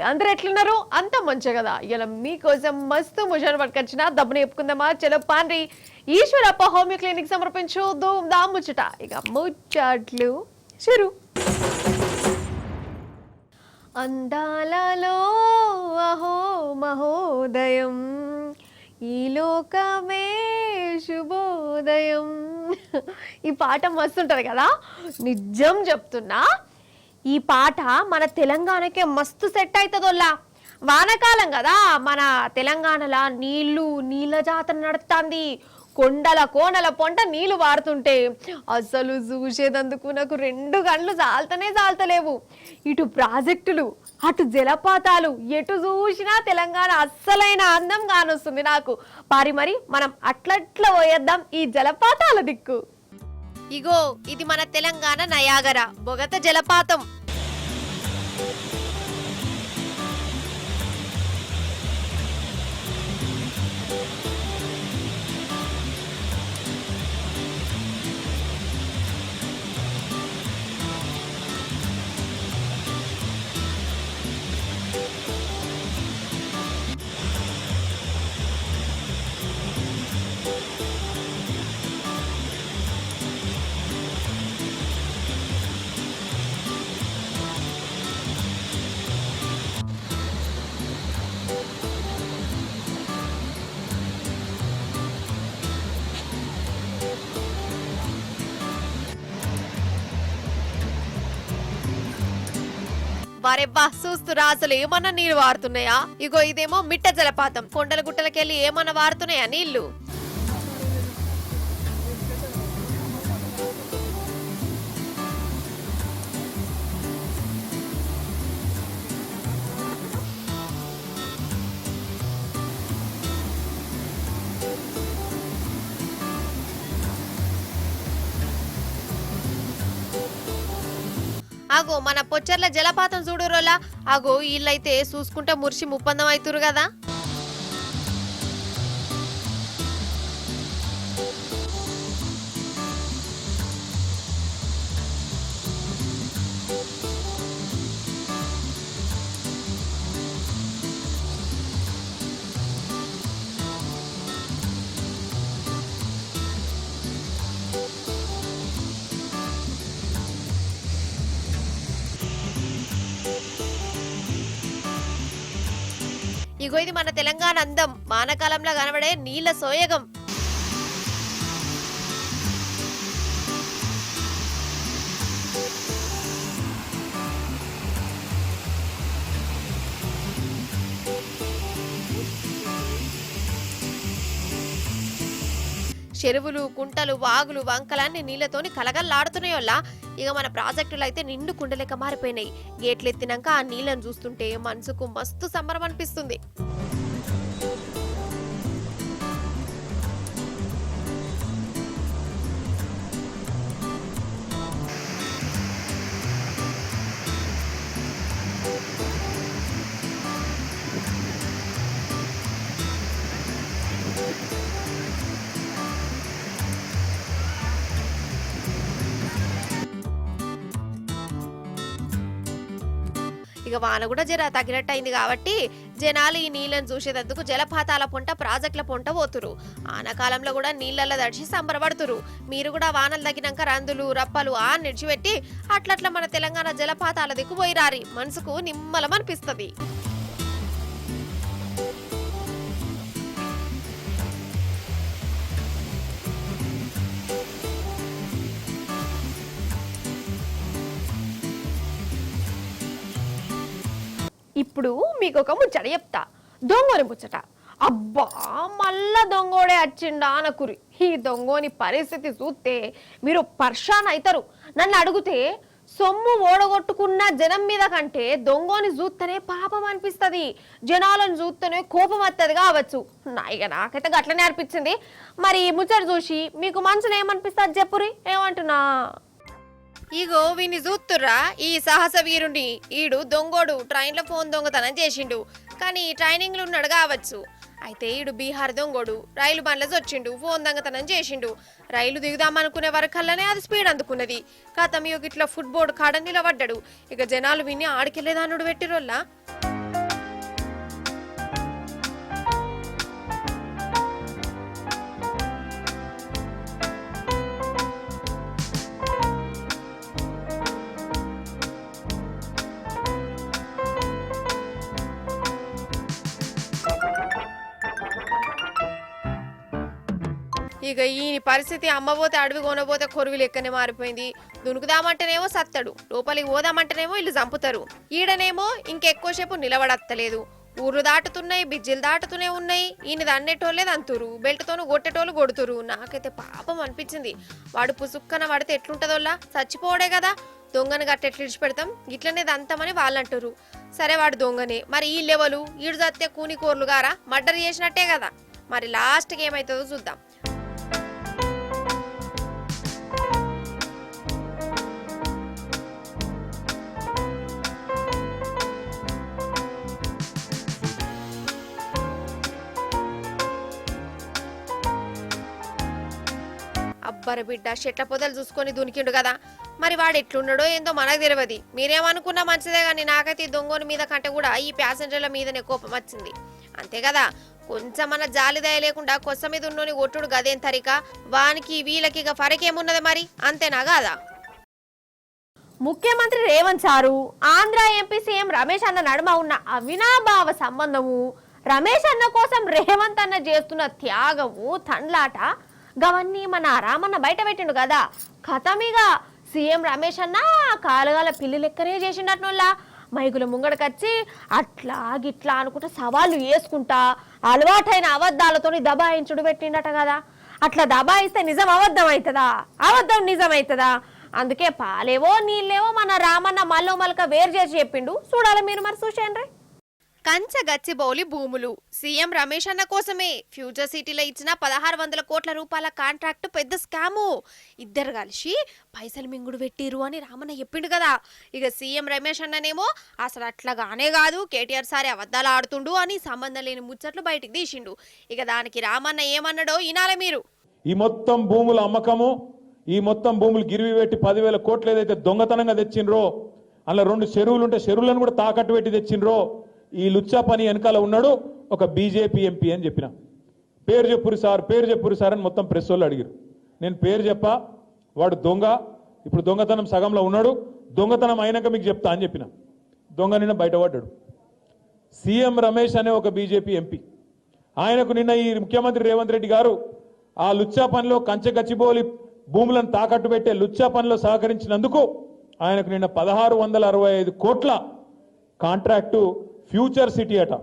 అందరు ఎట్లున్నారు? అంత మంచి కదా. ఇలా మీకోసం మస్తు ముజాను పట్టుకొచ్చిన దబ్బుని చెప్పుకుందామా. చలో పాండ్రి. ఈశ్వరప్ప హోమియో క్లినిక్ సమర్పించు ధూమ్ ధామ్ ముచ్చట. ఇక ముచ్చట్లు షురు. అందాలలో అహో మహోదయం, ఈ లోకమే శుభోదయం. ఈ పాట మస్తు ఉంటది కదా. నిజం చెప్తున్నా, ఈ పాట మన తెలంగాణకే మస్తు సెట్ అవుతుందోల్లా. వానకాలం కదా, మన తెలంగాణలో నీళ్ళ జాతర నడుస్తుంది. కొండల కోనల పొంట నీళ్లు వారుతుంటే అసలు చూసేదందుకు నాకు 2 గంటలు చాలతలేవు. ఇటు ప్రాజెక్టులు, అటు జలపాతాలు, ఎటు చూసినా తెలంగాణ అస్సలైన అందం కానొస్తుంది నాకు. మరి మనం అట్లట్లా పోయేద్దాం ఈ జలపాతాల దిక్కు. ఇగో ఇది మన తెలంగాణ నయాగర బొగత జలపాతం. వారెబ్బా చూస్తురా, అసలు ఏమన్నా నీళ్లు వారుతున్నాయా? ఇగో ఇదేమో మిట్ట జలపాతం. కొండల గుట్టలకెళ్ళి ఏమన్నా వారుతున్నాయా నీళ్లు? అగో మన పొచ్చర్ల జలపాతం చూడురోలా. అగో వీళ్ళైతే చూసుకుంటే మురిసి ముప్పందం అవుతురు కదా. ఇగో ఇది మన తెలంగాణ అందం, వానకాలంలో కనబడే నీళ్ల సోయగం. చెరువులు, కుంటలు, వాగులు, వంకలన్నీ నీళ్లతోని కలగల్లాడుతున్నాయోల్లా. ఇక మన ప్రాజెక్టులు అయితే నిండు కుండలెక్క మారిపోయినాయి. గేట్లు ఎత్తినాక ఆ నీళ్లను చూస్తుంటే మనసుకు మస్తు సంబరం అనిపిస్తుంది. ఇక వాన కూడా జర తగినట్టయింది కాబట్టి జనాలు ఈ నీళ్లను చూసేందుకు జలపాతాల పొంట, ప్రాజెక్టుల పొంట పోతురు. ఆనకాలంలో కూడా నీళ్లలో దడిచి సంబరపడుతురు. మీరు కూడా వానలు తగ్గినాక రందులు, రప్పలు నిడిచిపెట్టి అట్లట్ల మన తెలంగాణ జలపాతాల దిక్కు పోయిరారి. మనసుకు నిమ్మలం అనిపిస్తుంది. ఇప్పుడు మీకు ఒక ముచ్చట చెప్తా, దొంగని ముచ్చట. అబ్బా, మళ్ళా దొంగోడే వచ్చిండా అనకురి. ఈ దొంగోని పరిస్థితి చూస్తే మీరు పర్షాన్ అవుతారు. నన్ను అడిగితే సొమ్ము ఓడగొట్టుకున్న జనం మీద కంటే దొంగోని చూస్తేనే పాపం అనిపిస్తుంది, జనాలను చూస్తేనే కోపం వస్తుంది కావచ్చు. నాకైతే గట్లనే అనిపించింది. మరి ఈ ముచ్చట చూసి మీకు మనసులో ఏమనిపిస్తుంది చెప్పురి, ఏమంటున్నా? ఇగో వీని చూస్తుర్రా, ఈ సాహస వీరుని. ఈడు దొంగోడు ట్రైన్లో ఫోన్ దొంగతనం చేసిండు, కానీ ట్రైనింగ్లు ఉన్నాడు కావచ్చు. అయితే ఈడు బీహార్ దొంగోడు రైలు బండ్లకి వచ్చిండు, ఫోన్ దొంగతనం చేసిండు. రైలు దిగుదామనుకునే వరకల్లానే అది స్పీడ్ అందుకున్నది. కథ ఇట్లా ఫుట్బోర్డ్ కాడ నిలబడ్డాడు. ఇక జనాలు విని ఆడికెళ్ళేదానుడు పెట్టిరోల్లా. ఇక ఈ పరిస్థితి అమ్మబోతే అడవి కొనబోతే కొరువి లెక్కనే మారిపోయింది. దునుకుదామంటేనేమో సత్తడు, లోపలికి పోదామంటేనేమో ఇల్లు చంపుతారు. ఈడనేమో ఇంకెక్కువసేపు నిలబడత్తలేదు. ఊర్లు దాటుతున్నాయి, బిజ్జిలు దాటుతూనే ఉన్నాయి. ఈయన దన్నేటోళ్ళే దంతురు, బెల్ట్తోను కొట్టేటోళ్ళు కొడుతురు. నాకైతే పాపం అనిపించింది. వాడు పుసుక్కన పడితే ఎట్లుంటదోల్లా, చచ్చిపోవడే కదా. దొంగను గట్టెట్లు ఇడిచిపెడతాం, ఇట్లనే దంతమని వాళ్ళు అంటారు. సరే వాడు దొంగనే, మరి ఈ లెవెలు ఈడు చస్తే కూని కోర్లు గారా మర్డర్ చేసినట్టే కదా. మరి లాస్ట్కి ఏమవుతుందో చూద్దాం. అబ్బర బిడ్డ చెట్ల పొదలు చూసుకొని దునికిండు కదా. మరి వాడు ఎట్లున్నాడో ఏందో మనకు తెలియదు. మీరేమనుకున్నా మంచిదే కానీ నాకైతే ఈ దొంగని మీద కంటే కూడా ఈ ప్యాసింజర్ల మీదనే కోపం వచ్చింది. అంతే కదా, కొంచెం మన జాలి దయ లేకుండా కొత్త మీద ఉన్నోని ఒట్టుడు గదేం తరిక. వానికి వీళ్ళకి ఇక ఫరకేమున్నది మరి, అంతేనా కాదా? ముఖ్యమంత్రి Revanth sir Andhra MP CM Ramesh అన్న నడుమ ఉన్న అవినాభావ సంబంధము, రమేష్ అన్న కోసం రేవంత్ అన్న చేస్తున్న త్యాగము తండ్లాట గవన్నీ మన రామన్న బయట పెట్టిండు కదా. కథమిగా సీఎం రమేష్ అన్న కాలుగాల పిల్లి లెక్కనే చేసిండట్నుల్లా. మైకుల ముంగడకొచ్చి అట్లా గిట్లా అనుకుంటా సవాళ్ళు వేసుకుంటా అలవాటైన అబద్ధాలతో దబాయించుడు పెట్టిండట కదా. అట్లా దబాయిస్తే నిజం అబద్ధం అవుతుందా, అబద్ధం నిజం అవుతుందా? అందుకే పాలేవో నీళ్ళేవో మన రామన్న మల్లో మలక వేరు చేసి చెప్పిండు. చూడాలి మీరు మరి చూసేయండి. కంచ గచ్చిబౌలి భూములు సీఎం రమేష్ అన్న కోసమే ఫ్యూచర్ సిటీలో ఇచ్చిన 1600 కోట్ల రూపాయల కాంట్రాక్ట్ పెద్ద స్కాము. ఇద్దరు కలిసి పైసలు మింగుడు పెట్టిరు అని రామన్న చెప్పిండు కదా. ఇక సీఎం రమేష్ అన్ననేమో అసలు అట్లాగానే కాదు, కేటీఆర్ సారి అబద్ధాలు ఆడుతుండు అని సంబంధం లేని ముచ్చట్లు బయటికి తీసిండు. ఇక దానికి రామన్న ఏమన్నాడో వినాలే మీరు. ఈ మొత్తం భూముల అమ్మకము, ఈ మొత్తం భూములు గిరివి పెట్టి 10,000 కోట్లు ఏదైతే దొంగతనంగా తెచ్చిండ్రో, అలా 2 చెరువులు ఉంటే చెరువులను కూడా తాకట్టు పెట్టి తెచ్చిండ్రో, ఈ లుచ్చా పని వెనకాల ఉన్నాడు ఒక బీజేపీ ఎంపీ అని చెప్పిన. పేరు చెప్పురు సార్, పేరు చెప్పురు సార్ అని మొత్తం ప్రెస్ వాళ్ళు అడిగారు. నేను పేరు చెప్పా, వాడు దొంగ, ఇప్పుడు దొంగతనం సగంలో ఉన్నాడు, దొంగతనం అయినాక మీకు చెప్తా అని చెప్పిన. దొంగ నిన్న బయటపడ్డాడు. సీఎం రమేష్ అనే ఒక బీజేపీ ఎంపీ, ఆయనకు నిన్న ఈ ముఖ్యమంత్రి రేవంత్ రెడ్డి గారు ఆ లుచ్చా పనిలో కంచె గచ్చిబౌలి భూములను తాకట్టు పెట్టే లుచ్చా పనిలో సహకరించినందుకు ఆయనకు నిన్న 1665 కోట్ల కాంట్రాక్టు ఫ్యూచర్ సిటీ అట.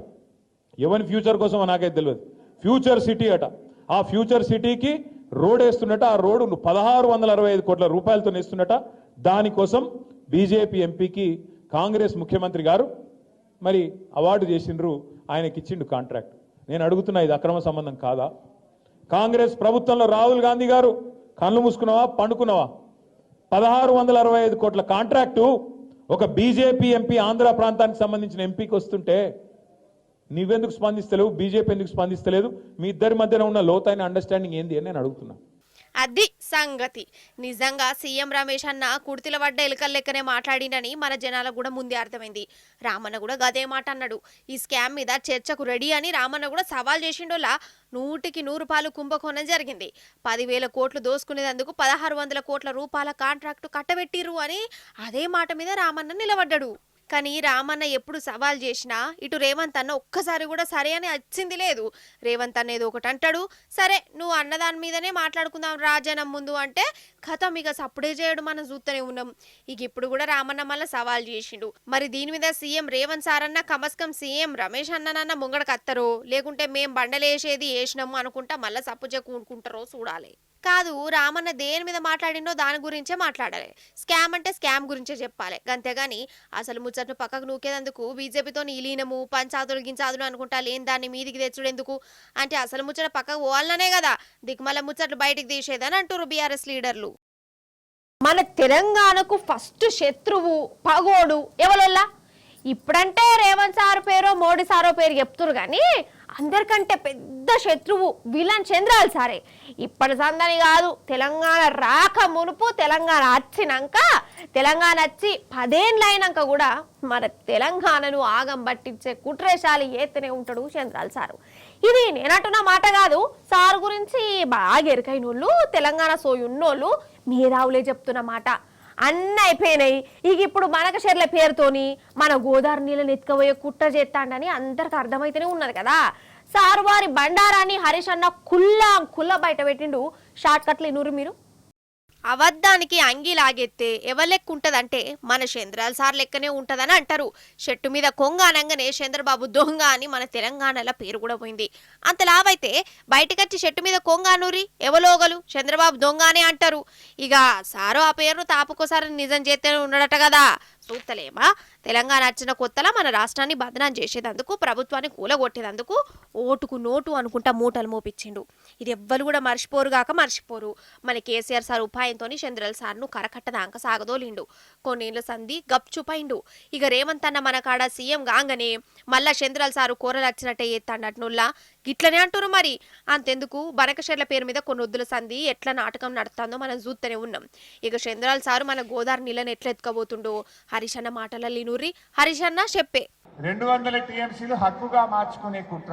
ఎవరి ఫ్యూచర్ కోసం నాకైతే తెలియదు. ఫ్యూచర్ సిటీ అట. ఆ ఫ్యూచర్ సిటీకి రోడ్ వేస్తున్నట. ఆ రోడ్డు 1665 కోట్ల రూపాయలతో వేస్తున్నట. దానికోసం బీజేపీ ఎంపీకి కాంగ్రెస్ ముఖ్యమంత్రి గారు మరి అవార్డు చేసిండ్రు, ఆయనకి ఇచ్చిండు కాంట్రాక్ట్. నేను అడుగుతున్నా, ఇది అక్రమ సంబంధం కాదా? కాంగ్రెస్ ప్రభుత్వంలో రాహుల్ గాంధీ గారు కళ్ళు మూసుకున్నావా పండుకున్నావా? 1665 కోట్ల కాంట్రాక్టు ఒక బీజేపీ ఎంపీ, ఆంధ్ర ప్రాంతానికి సంబంధించిన ఎంపీకి వస్తుంటే నువ్వెందుకు స్పందిస్తలేవు, బీజేపీ ఎందుకు స్పందిస్తలేదు? మీ ఇద్దరి మధ్యన ఉన్న లోతైన అండర్స్టాండింగ్ ఏంది అని నేను అడుగుతున్నా. అది సంగతి. నిజంగా సీఎం రమేష్ అన్న కుర్తిల పడ్డ ఎలుకల లెక్కనే మాట్లాడిండని మన జనాలకు కూడా ముందే అర్థమైంది. రామన్న కూడా గదే మాట అన్నాడు. ఈ స్కామ్ మీద చర్చకు రెడీ అని రామన్న కూడా సవాల్ చేసిండోలా. 100కి 100 రూపాయలు కుంభకోణం జరిగింది. 10,000 కోట్లు దోసుకునేందుకు 1600 కోట్ల రూపాయల కాంట్రాక్టు కట్టబెట్టిరు అని అదే మాట మీద రామన్న నిలబడ్డాడు. కానీ రామన్న ఎప్పుడు సవాల్ చేసినా ఇటు రేవంత్ అన్న ఒక్కసారి కూడా సరే అని వచ్చింది లేదు. రేవంత్ అన్న ఏదో ఒకటి అంటాడు, సరే నువ్వు అన్నదాని మీదనే మాట్లాడుకుందాం రాజనం ముందు అంటే కథం ఇక సప్పుడే చేయడు, మనం చూస్తూనే ఉన్నాం. ఇక ఇప్పుడు కూడా రామన్న మళ్ళీ సవాల్ చేసిండు. మరి దీని మీద సీఎం రేవంత్ సార్ అన్న కమస్కం సీఎం రమేష్ అన్ననన్న ముంగడకు అత్తరో, లేకుంటే మేం బండలేసేది వేసినాము అనుకుంటా మళ్ళీ సప్పుజే కూడుకుంటారో చూడాలి. కాదు, రామన్న దేని మీద మాట్లాడిండో దాని గురించే మాట్లాడాలి. స్కామ్ అంటే స్కామ్ గురించే చెప్పాలి. అంతేగాని అసలు ముచ్చట్ను పక్కకు నూకేందుకు బీజేపీతో ఈలీనము పంచాదులు గించాదులు అనుకుంటా లేని దాన్ని మీదికి తెచ్చుడెందుకు అంటే అసలు ముచ్చట పక్కకు పోవాలనే కదా దిక్కుమల్ల ముచ్చట్లు బయటికి తీసేదని అంటారు బీఆర్ఎస్ లీడర్లు. మన తెలంగాణకు ఫస్ట్ శత్రువు పగోడు ఎవరల్లా? ఇప్పుడంటే రేవంత్ సార్ పేరో మోడీ సారో పేరు చెప్తురు కానీ అందరికంటే పెద్ద శత్రువు విలన్ చంద్రాల్ సారే. ఇప్పటి సందని కాదు, తెలంగాణ రాక మునుపు, తెలంగాణ వచ్చినాక, తెలంగాణ వచ్చి 10 ఏళ్ళు అయినాక కూడా మన తెలంగాణను ఆగం పట్టించే కుట్రేశాలు ఏతనే ఉంటాడు చంద్రాల్ సారు. ఇది నేనంటున్న మాట కాదు, సార్ గురించి బాగా ఎరుకైనోళ్ళు, తెలంగాణ సోయున్నోళ్ళు మీరావులే చెప్తున్న మాట. అన్నీ అయిపోయినాయి. ఇక ఇప్పుడు మనకషర్ల పేరుతోని మన గోదావరి నీళ్ళని ఎత్తుకపోయే కుట్ర చేస్తాడని అందరికి అర్థమైతేనే ఉన్నది కదా. సారు వారి బండారాన్ని హరీష్ అన్న కుల్ల బయట పెట్టిండు. షార్ట్ కట్లు ఇనురు మీరు. అబద్ధానికి అంగి లాగెత్తే ఎవలెక్కుంటదంటే మన చంద్రాల సార్ లెక్కనే ఉంటదని అంటారు. చెట్టు మీద కొంగ అనగానే చంద్రబాబు దొంగ అని మన తెలంగాణలో పేరు కూడా పోయింది. అంత లావైతే బయటకొచ్చి చెట్టు మీద కొంగ అనూరి ఎవలోగలు చంద్రబాబు దొంగ అని అంటారు. ఇక సారో ఆ పేరును తాపుకోసారి నిజం చేస్తేనే ఉన్నాడట కదా. చూస్తలేమా తెలంగాణ వచ్చిన కొత్తలా మన రాష్ట్రాన్ని బదనాం చేసేదందుకు, ప్రభుత్వాన్ని కూలగొట్టేదందుకు ఓటుకు నోటు అనుకుంటా మూటలు మోపించిండు. ఇది ఎవ్వరు కూడా మర్చిపోరు. మన కేసీఆర్ సార్ ఉపాయంతో చంద్రల్ సార్ను కరకట్టదాంక సాగదోలిండు. కొన్నేళ్ల సంధి గప్చుపైండు. ఇక రేవంత్ అన్న మన కాడ సీఎం గాంగనే మళ్ళా చంద్రల్ సారు కూరలు వచ్చినట్టే ఎత్తాడట్నుల్లా గిట్లనే అంటారు. మరి అంతెందుకు బనకషెర్ల పేరు మీద కొన్ని వద్దుల సంధి ఎట్లా నాటకం నడుతుందో మనం చూస్తూనే ఉన్నాం. ఇక చంద్రాల్ సారు మన గోదావరి నీళ్ళని ఎట్లా ఎత్తుకబోతుండో హరీష్ అన్న మాటలలో నూరి హరీష్ అన్న చెప్పే 200 టీఎంసీలు హక్కుగా మార్చుకునే కుట్ర.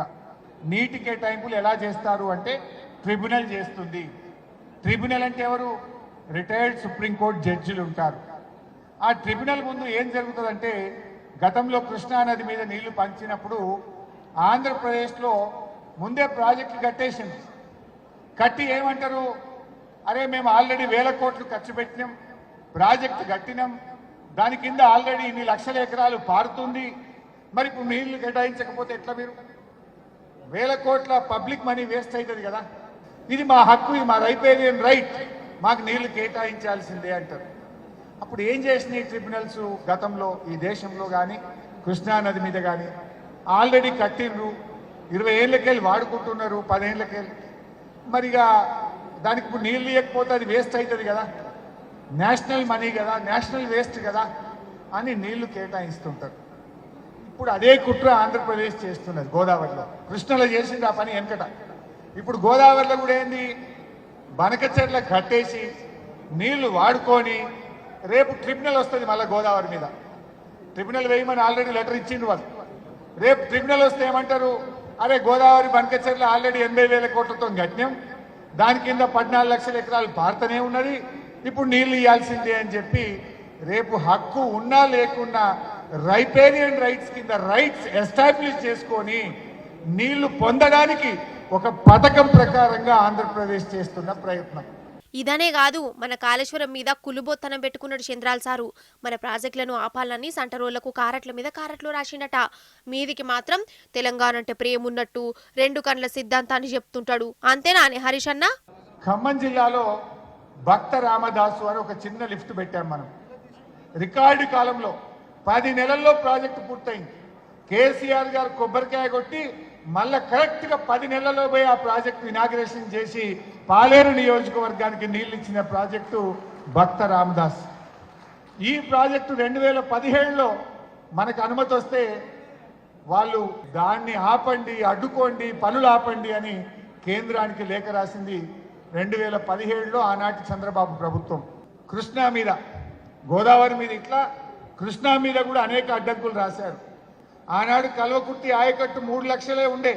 నీటి కేటాయింపులు ఎలా చేస్తారు అంటే ట్రిబ్యునల్ చేస్తుంది. ట్రిబ్యునల్ అంటే ఎవరు? రిటైర్డ్ సుప్రీంకోర్టు జడ్జిలు ఉంటారు. ఆ ట్రిబ్యునల్ ముందు ఏం జరుగుతుందంటే గతంలో కృష్ణా నది మీద నీళ్లు పంచినప్పుడు ఆంధ్రప్రదేశ్లో ముందే ప్రాజెక్టులు కట్టేసింది. కట్టి ఏమంటారు? అరే మేము ఆల్రెడీ 1000 కోట్లు ఖర్చు పెట్టినాం, ప్రాజెక్టు కట్టినాం, దాని కింద ఆల్రెడీ ఇన్ని లక్షల ఎకరాలు పారుతుంది, మరి ఇప్పుడు నీళ్లు కేటాయించకపోతే ఎట్లా? మీరు 1000 కోట్ల పబ్లిక్ మనీ వేస్ట్ అవుతుంది కదా. ఇది మా హక్కు, ఇది మా రైపేరియన్ రైట్, మాకు నీళ్లు కేటాయించాల్సిందే అంటారు. అప్పుడు ఏం చేసినాయి ట్రిబ్యునల్స్ గతంలో ఈ దేశంలో కానీ కృష్ణా నది మీద కానీ? ఆల్రెడీ కట్టిండ్రు, 20 ఏళ్ళకెళ్ళి వాడుకుంటున్నారు, 10 ఏళ్ళకెళ్ళి. మరిగా దానికి ఇప్పుడు నీళ్ళు ఇవ్వకపోతే అది వేస్ట్ అవుతుంది కదా, నేషనల్ మనీ కదా, నేషనల్ వేస్ట్ కదా అని నీళ్లు కేటాయిస్తుంటారు. ఇప్పుడు అదే కుట్ర ఆంధ్రప్రదేశ్ చేస్తున్నది గోదావరిలో. కృష్ణలో చేసింది ఆ పని వెనకట. ఇప్పుడు గోదావరిలో కూడా ఏంది? బనకచెర్ల కట్టేసి నీళ్లు వాడుకొని రేపు ట్రిబ్యునల్ వస్తుంది మళ్ళీ గోదావరి మీద. ట్రిబ్యునల్ వేయమని ఆల్రెడీ లెటర్ ఇచ్చిండు వాళ్ళు. రేపు ట్రిబ్యునల్ వస్తే ఏమంటారు? అరే గోదావరి బనకచెర్ల ఆల్రెడీ 80,000 కోట్లతో కట్టినాం, దాని కింద 14 లక్షల ఎకరాలు పారుతూనే ఉన్నది, ఇప్పుడు నీళ్లు ఇవ్వాల్సిందే అని చెప్పి రేపు హక్కు ఉన్నా లేకున్నా రైపేరియన్ రైట్స్ కింద రైట్స్ ఎస్టాబ్లిష్ చేసుకొని నీళ్లు పొందడానికి ఒక పథకం ప్రకారంగా ఆంధ్రప్రదేశ్ చేస్తున్న ప్రయత్నం. ఇదనే కాదు, మన కాళేశ్వరం మీద కులుబొత్తనం పెట్టుకున్నాడు చంద్రాల్ సారు. మన ప్రాజెక్టులను ఆపాలని సంటరోళ్లకు కారట్ల మీద కారట్లు రాసిండట. మీదికి మాత్రం తెలంగాణ అంటే ప్రేమున్నట్టు 2 కండ్ల సిద్ధాంతాన్ని చెప్తుంటాడు. అంతేనా అని హరీష్ అన్న? ఖమ్మం జిల్లాలో భక్త రామదాసు అని ఒక చిన్న లిఫ్ట్ పెట్టాం మనం. రికార్డు కాలంలో 10 నెలల్లో ప్రాజెక్టు పూర్తయింది. కేసీఆర్ గారు కొబ్బరికాయ కొట్టి మళ్ళా కరెక్ట్గా 10 నెలల్లో పోయి ఆ ప్రాజెక్టు ఇనాగ్రేషన్ చేసి పాలేరు నియోజకవర్గానికి నీళ్లు ఇచ్చిన ప్రాజెక్టు భక్త రామదాస్. ఈ ప్రాజెక్టు 2017లో మనకు అనుమతి వస్తే వాళ్ళు దాన్ని ఆపండి, అడ్డుకోండి, పనులు ఆపండి అని కేంద్రానికి లేఖ రాసింది 2017లో ఆనాటి చంద్రబాబు ప్రభుత్వం. కృష్ణా మీద, గోదావరి మీద ఇట్లా కృష్ణా మీద కూడా అనేక అడ్డంకులు రాశారు. ఆనాడు కల్వకుర్తి ఆయకట్టు 3 లక్షలే ఉండే.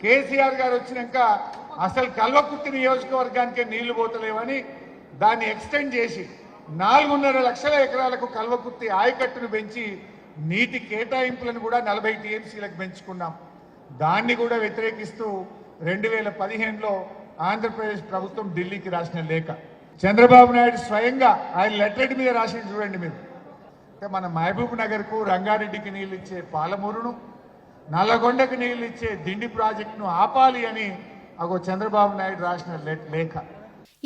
కేసీఆర్ గారు వచ్చినాక అసలు కల్వకుర్తి నియోజకవర్గానికే నీళ్లు పోతలేవని దాన్ని ఎక్స్టెండ్ చేసి 4.5 లక్షల ఎకరాలకు కల్వకుర్తి ఆయకట్టును పెంచి నీటి కేటాయింపులను కూడా 40 టీఎంసీలకు పెంచుకున్నాం. దాన్ని కూడా వ్యతిరేకిస్తూ 2015లో ఆంధ్రప్రదేశ్ ప్రభుత్వం ఢిల్లీకి రాసిన లేఖ. చంద్రబాబు నాయుడు స్వయంగా ఆయన లెటర్ మీద రాసి చూడండి మీరు. అంటే మన మహబూబ్ నగర్కు, రంగారెడ్డికి నీళ్ళు ఇచ్చే పాలమూరును, నల్లగొండకు నీళ్ళు ఇచ్చే దిండి ప్రాజెక్టును ఆపాలి అని చంద్రబాబు నాయుడు రాసిన లేఖ.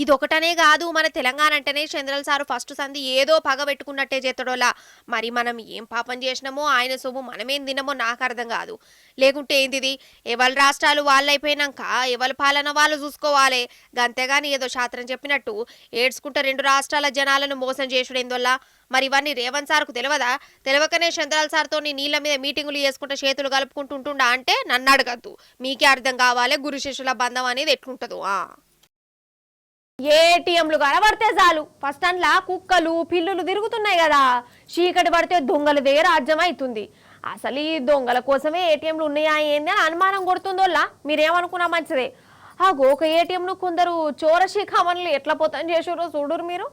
ఇదొకటనే కాదు, మన తెలంగాణ అంటేనే చంద్రల్ సారు ఫస్ట్ సంధి ఏదో పగ పెట్టుకున్నట్టే చేస్తాడోలా. మరి మనం ఏం పాపం చేసినామో ఆయన సొమ్ము మనమేం తినమో నాకు అర్థం కాదు. లేకుంటే ఏంటిది, ఎవరి రాష్ట్రాలు వాళ్ళైపోయినాక ఎవరి పాలన వాళ్ళు చూసుకోవాలి. గంతేగాని ఏదో శాస్త్రం చెప్పినట్టు ఏడ్చుకుంటే 2 రాష్ట్రాల జనాలను మోసం చేసుడేందోల్లా. మరి ఇవన్నీ రేవంత్ సార్కు తెలియదా? తెలియకనే చంద్రాల్ సార్తో నీళ్ళ మీద మీటింగులు చేసుకుంటే చేతులు కలుపుకుంటుంటుండా అంటే నన్ను అడగద్దు. మీకే అర్థం కావాలి గురు శిష్యుల బంధం అనేది ఎట్లుంటుందో. ఏటీఎంలు కనబడితే చాలు ఫస్ట్ అండ్లా కుక్కలు పిల్లులు తిరుగుతున్నాయి కదా, చీకటి పడితే దొంగలదే రాజ్యం అవుతుంది. అసలు ఈ దొంగల కోసమే ఏటీఎంలు ఉన్నాయా ఏంది అని అనుమానం కొడుతుందోల్లా. మీరేమనుకున్నా మంచిదే. ఒక ఏటీఎంను కొందరు చోరశీఖమనులు ఎట్లా పోతాం చేసారో చూడురు మీరు.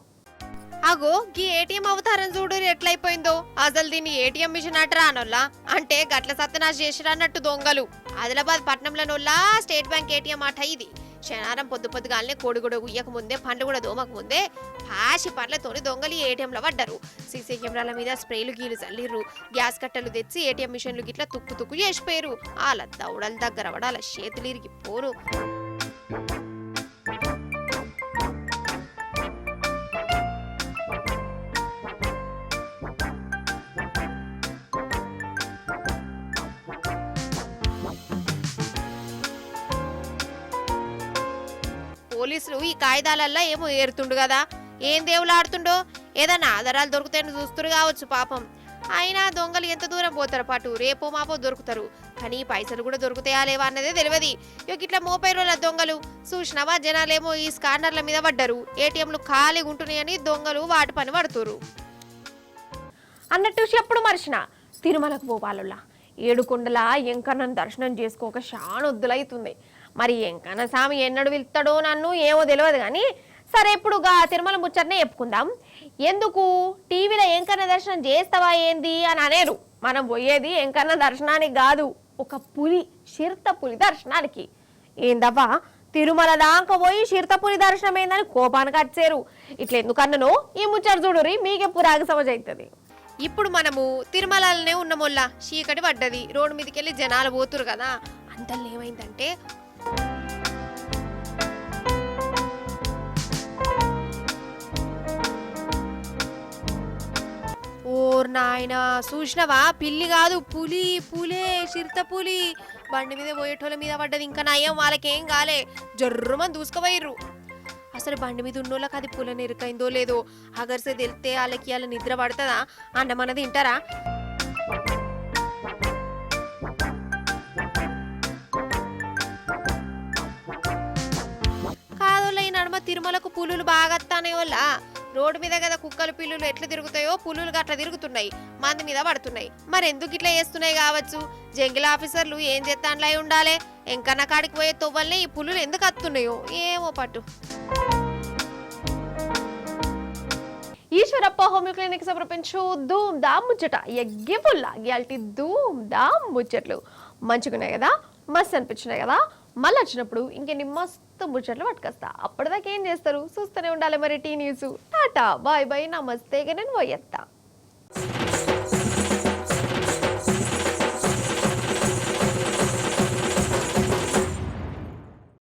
అగో గీ ఏటీఎం అవతారం చూడు ఎట్లయిపోయిందో. అసలు దీన్ని ఏటీఎం మిషన్ అట్రా అనొల్లా, అంటే గట్ల సత్యనాశ చేసిరా అన్నట్టు దొంగలు. ఆదిలాబాద్ పట్నంలోనొల్లా స్టేట్ బ్యాంక్ ఏటీఎం అట ఇది. శనారం పొద్దుగాలనే కోడి కూడా ఉయ్యక ముందే పండు కూడా దోమక ముందే పాసి పండ్లతోని దొంగలు ఏటీఎంలో పడ్డారు. సీసీ కెమెరాల మీద స్ప్రేలు గీలు చల్లిర్రు, గ్యాస్ కట్టలు తెచ్చి ఏటీఎం మిషన్లు గిట్లా తుక్కు చేసిపోయారు. వాళ్ళ దౌడల దగ్గర పడాల చేతులు ఇరిగి పోరు. పోలీసులు ఈ కాయిదాలల్లా ఏమో ఏరుతుండు కదా, ఏం దేవులు ఆడుతుండో. ఏదన్నా ఆధారాలు దొరుకుతాయని చూస్తురు కావచ్చు పాపం. అయినా దొంగలు ఎంత దూరం పోతారు పాటు, రేపో మాపో దొరుకుతారు. కానీ పైసలు కూడా దొరుకుతాయా లేవా అన్నదే తెలియదు. ఇట్లా మోపై రోజుల దొంగలు చూసినవా, జనాలేమో ఈ స్కానర్ల మీద పడ్డారు. ఏటీఎంలు ఖాళీగా ఉంటున్నాయని దొంగలు వాటి పని పడుతురు అన్నట్టు ఎప్పుడు మర్చిన తిరుమలకు పోవాలల్లా ఏడుకొండల ఎంకన్నను దర్శనం చేసుకోక చాలా వద్దులైతుంది. మరి ఎంకన్న స్వామి ఎన్నడు వెళ్తాడో నన్ను ఏమో తెలియదు కానీ సరే ఇప్పుడుగా తిరుమల ముచ్చటనే చెప్పుకుందాం. ఎందుకు టీవీలో ఎంకన్న దర్శనం చేస్తావా ఏంది అని అనేరు. మనం పోయేది ఎంకన్న దర్శనానికి కాదు, ఒక పులి చిరుత పులి దర్శనానికి. ఏందవ్వా తిరుమల దాకా పోయి చిరుత పులి దర్శనం ఏందని కోపానికి వచ్చారు. ఇట్లా ఎందుకన్ననో ఈ ముచ్చట చూడురి, మీకే పురాగ సమజ్ అవుతుంది. ఇప్పుడు మనము తిరుమలనే ఉన్నమొల్లా చీకటి పడ్డది, రోడ్డు మీదకి వెళ్ళి జనాలు పోతురు కదా. అంతలో ఏమైందంటే ఓర్ నాయన చూసినవా, పిల్లి కాదు పులి, పులే చిరుత పులి. బండి మీద పోయేటోళ్ళ మీద పడ్డది. ఇంకా నయం వాళ్ళకేం కాలే, జర్రుమని దూసుకుపోయిర్రు. అసలు బండి మీద ఉన్నోళ్ళకి అది పులని ఎరుకైందో లేదో, అగర్సే తెలితే వాళ్ళకి వాళ్ళ నిద్ర పడుతుందా, అన్నమన్నది తింటారా? కాదోళ్ళ ఈ నడుమ తిరుమలకు పులులు బాగా వస్తానే వల్ల. రోడ్డు మీద కదా కుక్కలు పిల్లులు ఎట్లా తిరుగుతాయో పులులు అట్లా తిరుగుతున్నాయి, మంది మీద పడుతున్నాయి. మరి ఎందుకు ఇట్లా చేస్తున్నాయి కావచ్చు. జంగిల్ ఆఫీసర్లు ఏం చేస్తాండ్లై ఉండాలి. ఎంకన్నా కాడికి పోయే తొవ్వల్నే ఈ పులులు ఎందుకు వస్తున్నాయో ఏమో పట్టు. ఈశ్వరప్ప హోమియో క్లినిక్ సమర్పించు ధూమ్ ధామ్ ముచ్చట ఎగ్గిపుల్లా గ్యాల్టీ ధూమ్ ధామ్ ముచ్చట్లు మంచిగున్నాయి కదా, మస్తు అనిపించినాయి కదా. మళ్ళీ వచ్చినప్పుడు ఇంకెన్ని మస్తు ముచ్చట్లు పట్టుకొస్తా. అప్పటిదాకా ఏం చేస్తారు, చూస్తూనే ఉండాలి మరి T news. Tata bye bye నమస్తే, నేను పోయేస్తా.